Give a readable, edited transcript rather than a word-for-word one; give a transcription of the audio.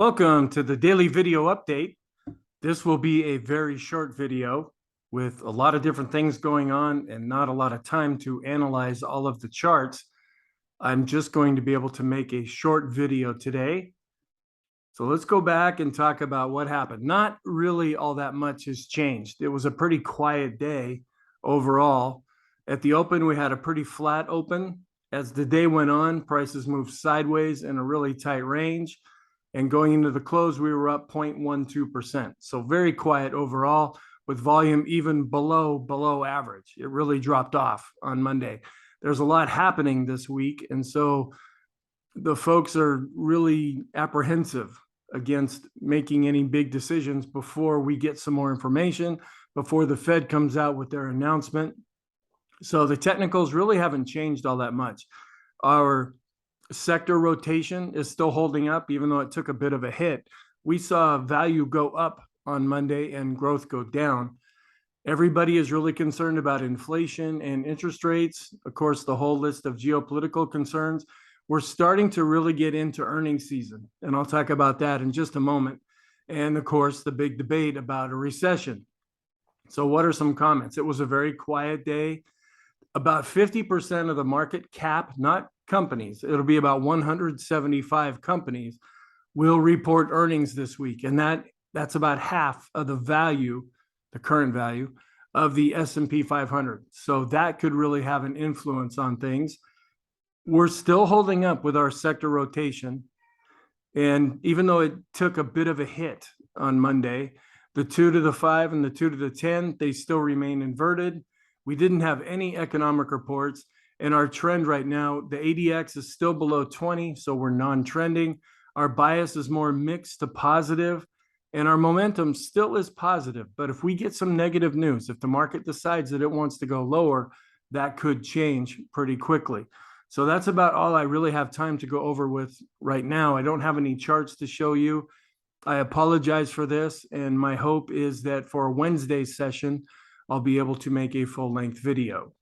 Welcome to the daily video update. This will be a very short video with a lot of different things going on and not a lot of time to analyze all of the charts. I'm just going to be able to make a short video today. So let's go back and talk about what happened. Not really all that much has changed. It was a pretty quiet day overall. At the open, we had a pretty flat open. As the day went on, prices moved sideways in a really tight range. And going into the close, we were up 0.12%. So very quiet overall, with volume even below average. It really dropped off on Monday. There's a lot happening this week, and so the folks are really apprehensive against making any big decisions before we get some more information, before the Fed comes out with their announcement. So the technicals really haven't changed all that much. Our sector rotation is still holding up, even though it took a bit of a hit. We saw value go up on Monday and growth go down. Everybody is really concerned about inflation and interest rates. Of course, the whole list of geopolitical concerns. We're starting to really get into earnings season, and I'll talk about that in just a moment. And of course, the big debate about a recession. So what are some comments? It was a very quiet day. About 50% of the market cap, not companies, it'll be about 175 companies, will report earnings this week. And that's about half of the value, the current value of the S&P 500. So that could really have an influence on things. We're still holding up with our sector rotation. And even though it took a bit of a hit on Monday, the 2 to the 5 and the 2 to the 10, they still remain inverted. We didn't have any economic reports, and our trend right now, the ADX is still below 20, so we're non-trending. Our bias is more mixed to positive, and our momentum still is positive. But if we get some negative news, if the market decides that it wants to go lower, that could change pretty quickly. So that's about all I really have time to go over with right now. I don't have any charts to show you. I apologize for this, and my hope is that for Wednesday's session, I'll be able to make a full-length video.